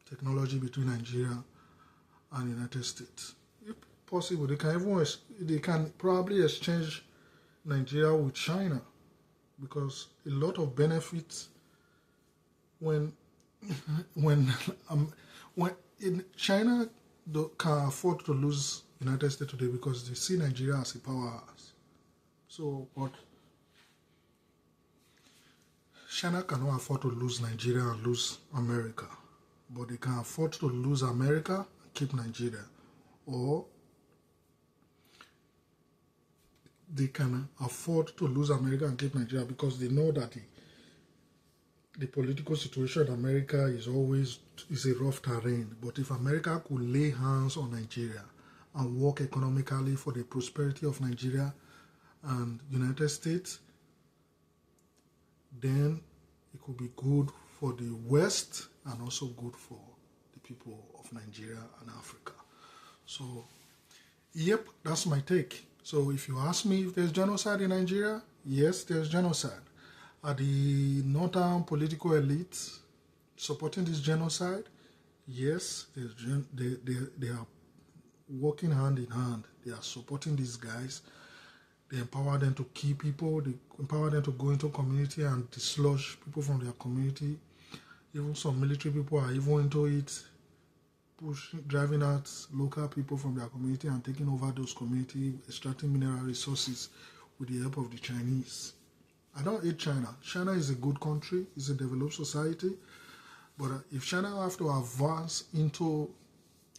technology between Nigeria and the United States. If possible, they can probably exchange Nigeria with China, because a lot of benefits when China can afford to lose United States today because they see Nigeria as a powerhouse. So, but China cannot afford to lose Nigeria and lose America, but they can afford to lose America and keep Nigeria, or they can afford to lose America and keep Nigeria because they know that the political situation in America is a rough terrain. But if America could lay hands on Nigeria and work economically for the prosperity of Nigeria and United States, then it could be good for the West and also good for the people of Nigeria and Africa. So, yep, that's my take. So if you ask me if there's genocide in Nigeria, yes, there's genocide. Are the northern political elites supporting this genocide? Yes, they are working hand in hand. They are supporting these guys. They empower them to kill people. They empower them to go into community and dislodge people from their community. Even some military people are even into it, driving out local people from their community and taking over those communities, extracting mineral resources with the help of the Chinese. I don't hate China. China is a good country. It's a developed society. But if China have to advance into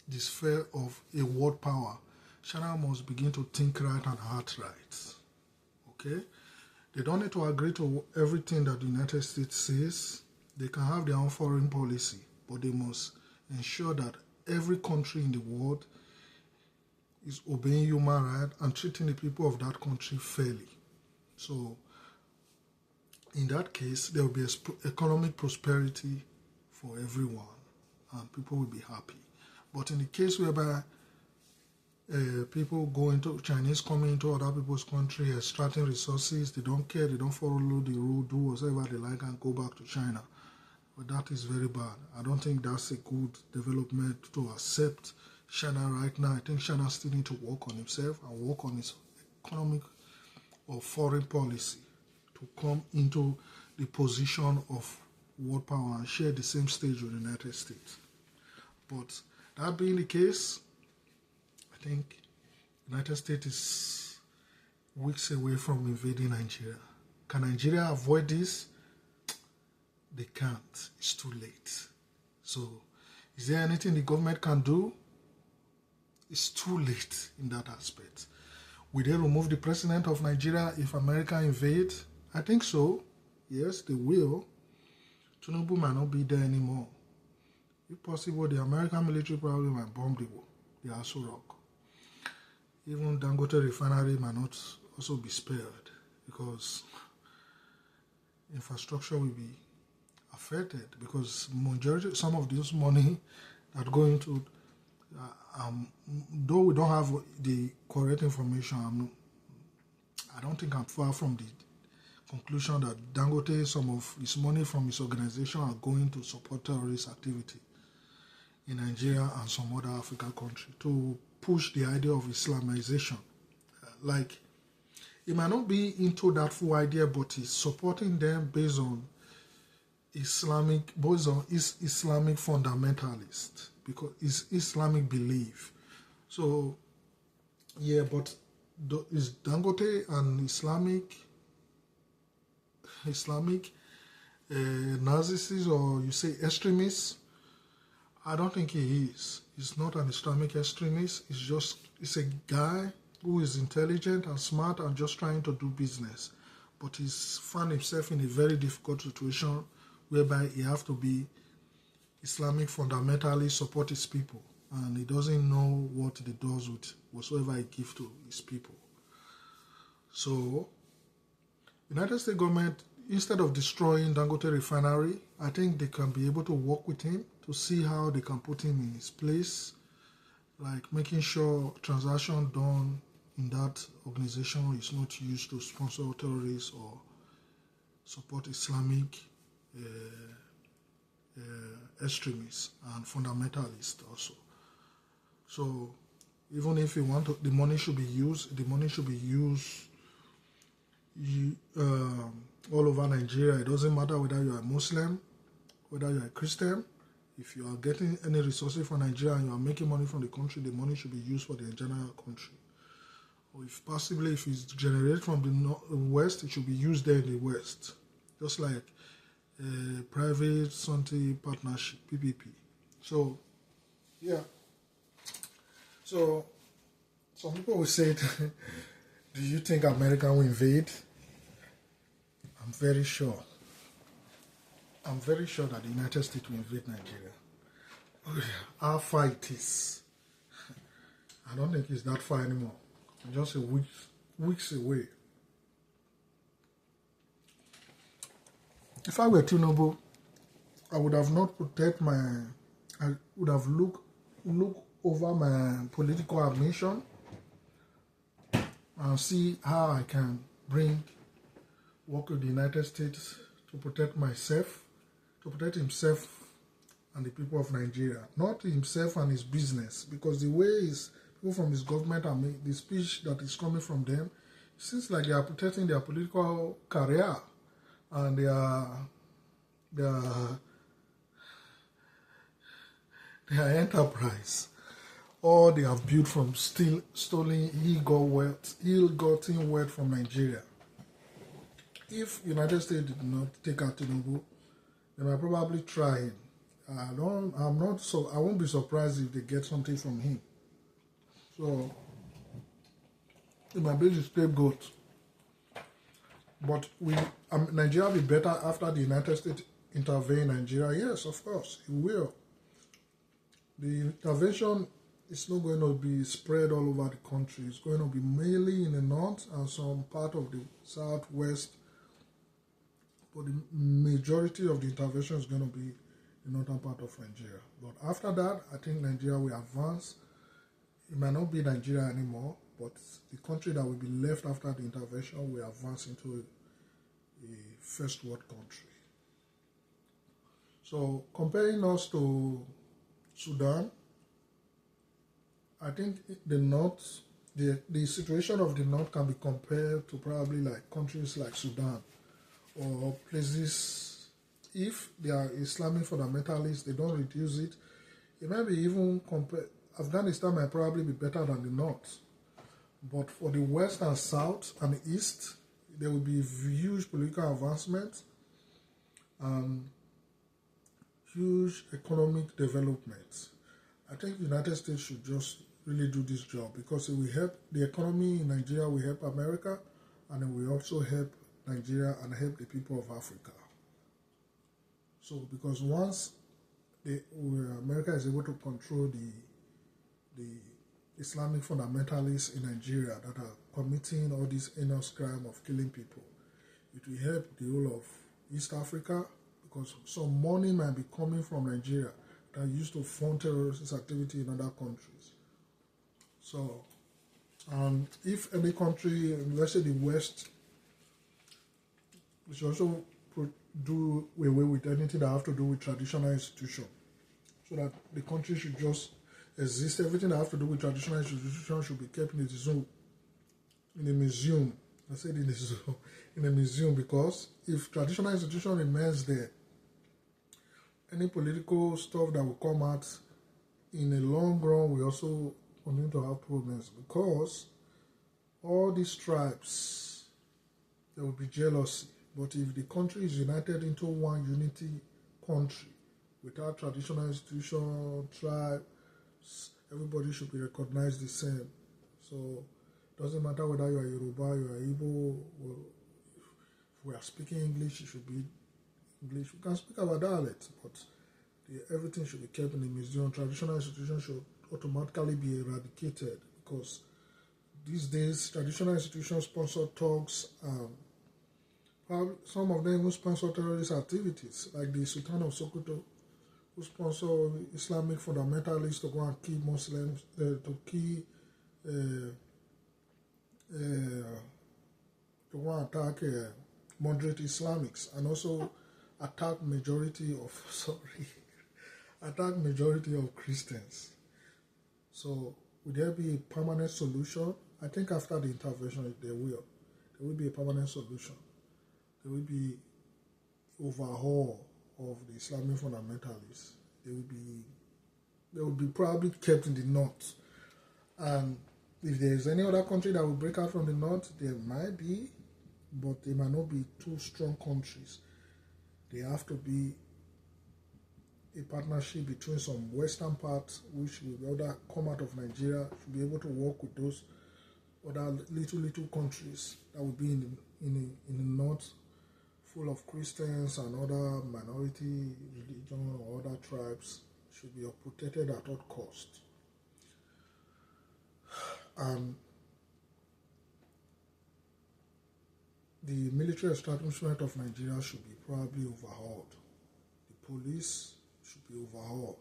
the sphere of a world power, China must begin to think right and act right. Okay? They don't need to agree to everything that the United States says. They can have their own foreign policy, but they must ensure that every country in the world is obeying human rights and treating the people of that country fairly. So, in that case, there will be economic prosperity for everyone, and people will be happy. But in the case whereby people go into Chinese coming into other people's country, extracting resources, they don't care, they don't follow the rule, do whatever they like, and go back to China. But that is very bad. I don't think that's a good development to accept China right now. I think China still needs to work on himself and work on his economic or foreign policy to come into the position of world power and share the same stage with the United States. But that being the case, I think the United States weeks away from invading Nigeria. Can Nigeria avoid this? They can't. It's too late. So, is there anything the government can do? It's too late in that aspect. Will they remove the president of Nigeria if America invades? I think so. Yes, they will. Tinubu might not be there anymore. If possible, the American military probably might bomb the Aso Rock. Even Dangote refinery might not also be spared because infrastructure will be affected, because majority, some of this money that go into, though we don't have the correct information, I don't think I'm far from the conclusion that Dangote, some of his money from his organization are going to support terrorist activity in Nigeria and some other African countries to push the idea of Islamization. Like, it might not be into that full idea, but he's supporting them based on Islamic fundamentalist, because it's Islamic belief. So, yeah, but is Dangote an Islamic narcissist, or you say extremist? I don't think he is. He's not an Islamic extremist. It's a guy who is intelligent and smart and just trying to do business. But he's found himself in a very difficult situation whereby he have to be Islamic fundamentalist, support his people. And he doesn't know what he does with whatsoever he gives to his people. So, United States government, instead of destroying Dangote refinery, I think they can be able to work with him to see how they can put him in his place, like making sure transaction done in that organization is not used to sponsor terrorists or support Islamic extremists and fundamentalists also. So even if you want to, the money should be used all over Nigeria. It doesn't matter whether you are a Muslim, whether you are a Christian. If you are getting any resources from Nigeria and you are making money from the country, the money should be used for the general country. Or if possibly, if it's generated from the West, it should be used there in the West. Just like private Santi partnership, PPP. So, yeah. So, some people will say, do you think America will invade? I'm very sure that the United States will invade Nigeria. How far it is, I don't think it's that far anymore. Just a weeks away. If I were Tinubu, I would have not I would have looked over my political admission and see how I can work with the United States to protect myself, to protect himself and the people of Nigeria, not himself and his business, because the way people from his government and the speech that is coming from them, it seems like they are protecting their political career and their enterprise, or they have built from stolen ill-gotten wealth from Nigeria. If United States did not take out Tinubu, they might probably try him. I won't be surprised if they get something from him. So it might be the scapegoat. But Nigeria will be better after the United States intervene in Nigeria? Yes, of course, it will. The intervention is not going to be spread all over the country. It's going to be mainly in the north and some part of the southwest. But the majority of the intervention is going to be the northern part of Nigeria. But after that, I think Nigeria will advance. It might not be Nigeria anymore, but the country that will be left after the intervention will advance into a first world country. So comparing us to Sudan, I think the north, the situation of the north can be compared to probably like countries like Sudan, or places, if they are Islamic fundamentalists, they don't reduce it. It might be even Afghanistan might probably be better than the north. But for the West and South and the East, there will be huge political advancement and huge economic development. I think the United States should just really do this job because it will help the economy in Nigeria, will help America, and it will also help Nigeria and help the people of Africa. So, because once America is able to control the Islamic fundamentalists in Nigeria that are committing all this heinous crime of killing people, it will help the whole of East Africa because some money might be coming from Nigeria that used to fund terrorist activity in other countries. So, if any country, let's say the West, we should also do away with anything that have to do with traditional institutions, so that the country should just exist. Everything that have to do with traditional institutions should be kept in a zoo, in a museum. I said in a zoo, in a museum, because if traditional institution remains there, any political stuff that will come out in the long run will also continue to have problems, because all these tribes, there will be jealousy. But if the country is united into one unity country, without traditional institution, tribes, everybody should be recognized the same. So it doesn't matter whether you are Yoruba, you are Igbo, or if we are speaking English, it should be English. We can speak our dialect, but everything should be kept in the museum. Traditional institutions should automatically be eradicated, because these days traditional institutions sponsor talks. Some of them even sponsor terrorist activities, like the Sultan of Sokoto, who sponsor Islamic fundamentalists to go and kill Muslims, to go and attack moderate Islamics, and also attack majority of Christians. So would there be a permanent solution? I think after the intervention there will be a permanent solution. There will be overhaul of the Islamic fundamentalists. They will be probably kept in the north. And if there is any other country that will break out from the north, there might be, but they might not be two strong countries. They have to be a partnership between some western parts, which will rather come out of Nigeria, should be able to work with those other little countries that will be in the north, full of Christians and other minority religion or other tribes, should be protected at all cost. And the military establishment of Nigeria should be probably overhauled. The police should be overhauled.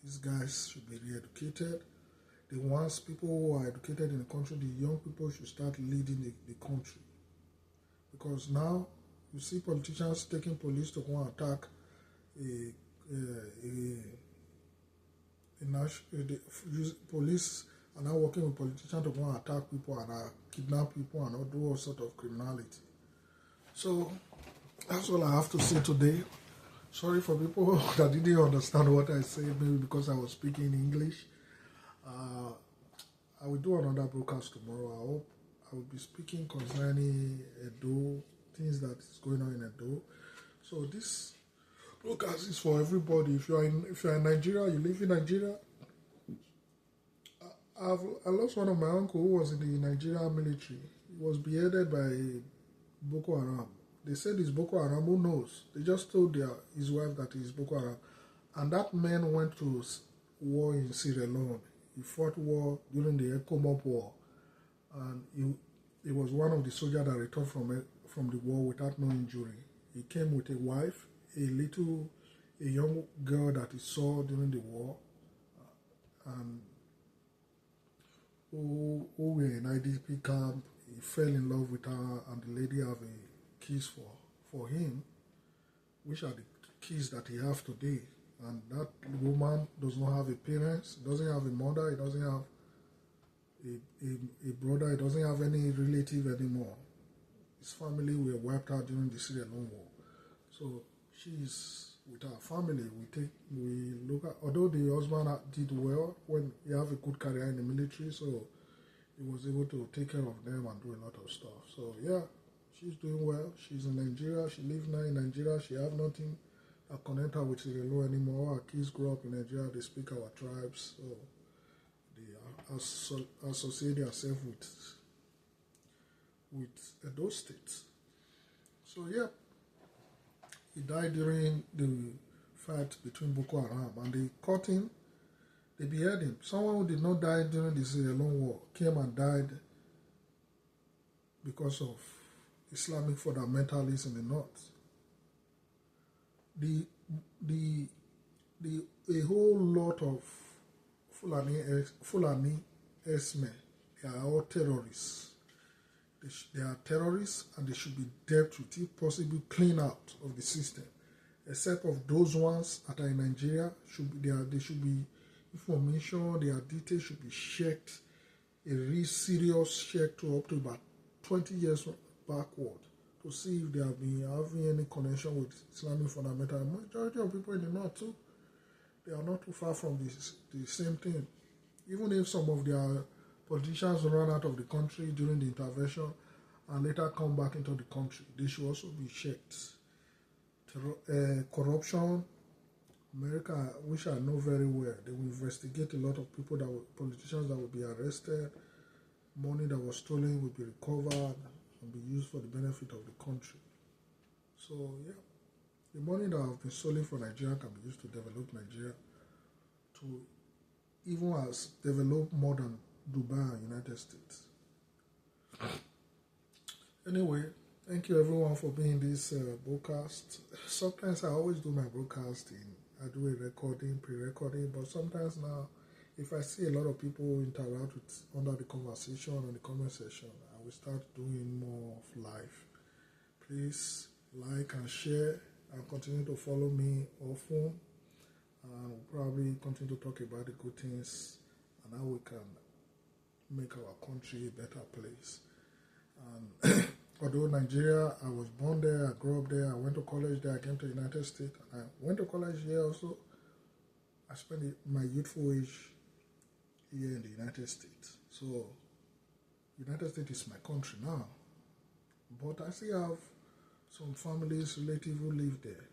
These guys should be re-educated. The ones people who are educated in the country, the young people should start leading the country. Because now you see politicians taking police to go and attack police are now working with politicians to go and attack people and kidnap people and do all sort of criminality. So that's all I have to say today. Sorry for people that didn't understand what I said, maybe because I was speaking English. I will do another broadcast tomorrow. I hope I will be speaking concerning Edo, things that is going on in Edo. So this broadcast is for everybody. If you are in Nigeria, you live in Nigeria. I lost one of my uncle who was in the Nigerian military. He was beheaded by Boko Haram. They said it's Boko Haram. Who knows? They just told his wife that it's Boko Haram. And that man went to war in Sierra Leone. He fought war during the Ecomop War. And he was one of the soldiers that returned from the war without no injury. He came with a wife, a young girl that he saw during the war, and who were in IDP camp. He fell in love with her, and the lady have a kiss for him, which are the kids that he have today. And that woman does not have a parents, doesn't have a mother, he doesn't have a brother, he doesn't have any relative anymore. His family were wiped out during the Sierra Leone War. So she's with her family. We look at, although the husband did well when he have a good career in the military, so he was able to take care of them and do a lot of stuff. So yeah, she's doing well. She's in Nigeria. She lives now in Nigeria. She have nothing that connect her with Sierra Leone anymore. Our kids grew up in Nigeria. They speak our tribes. So they associate themselves with those states. So yeah, he died during the fight between Boko Haram, and they caught him. They beheaded him. Someone who did not die during the Sierra Leone War came and died because of Islamic fundamentalists in the north. A whole lot of Fulani S-men, they are all terrorists. They are terrorists, and they should be dealt with, if possible, clean out of the system. Except of those ones that are in Nigeria, they should be information, their details should be checked, a real serious check to up to about 20 years backward, to see if they have been having any connection with Islamic fundamental. Majority of people in the north too, they are not too far from the same thing. Even if some of their politicians run out of the country during the intervention and later come back into the country, they should also be checked. Corruption, America, which I know very well, they will investigate a lot of people, politicians that will be arrested, money that was stolen will be recovered and be used for the benefit of the country. So yeah, the money that have been stolen for Nigeria can be used to develop Nigeria, to even as develop more than Dubai and United States. Anyway, thank you everyone for being in this broadcast. Sometimes I always do my broadcasting. I do a recording, pre-recording, but sometimes now, if I see a lot of people interact with under the conversation or the comment section, I will start doing more of live. Please like and share and continue to follow me often. And we'll probably continue to talk about the good things and how we can make our country a better place. And although Nigeria, I was born there, I grew up there, I went to college there, I came to the United States, and I went to college here also. I spent my youthful age here in the United States. So, United States is my country now. But I still have some families, relatives who live there,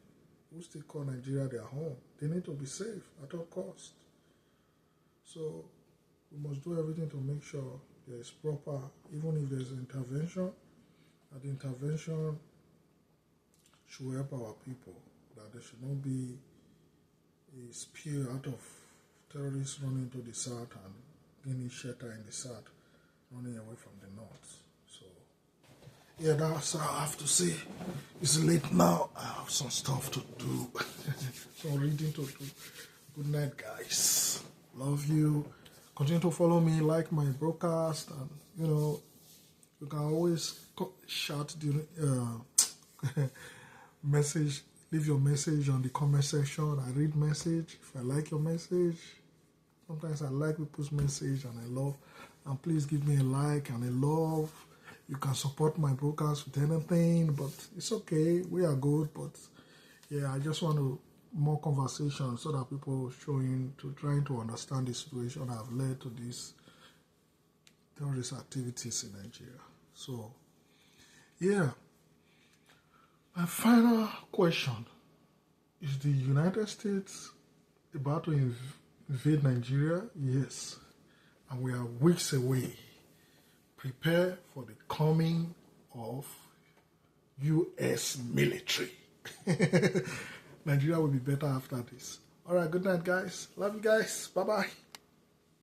who still call Nigeria their home. They need to be safe at all costs. So, we must do everything to make sure there is proper, even if there's an intervention, that the intervention should help our people, that there should not be a spew out of terrorists running to the south and gaining shelter in the south, running away from the north. So, yeah, that's all I have to say. It's late now. I have some stuff to do, some reading to do. Good night, guys. Love you. Continue to follow me, like my broadcast, and you can always shout during message. Leave your message on the comment section. I read message. If I like your message, sometimes I like people's message and I love. And please give me a like and a love. You can support my broadcast with anything, but it's okay. We are good, but yeah, I just want to more conversation so that people trying to understand the situation that have led to these terrorist activities in Nigeria. So, yeah. My final question, is the United States about to invade Nigeria? Yes. And we are weeks away. Prepare for the coming of U.S. military. Nigeria will be better after this. All right, good night, guys. Love you guys. Bye-bye.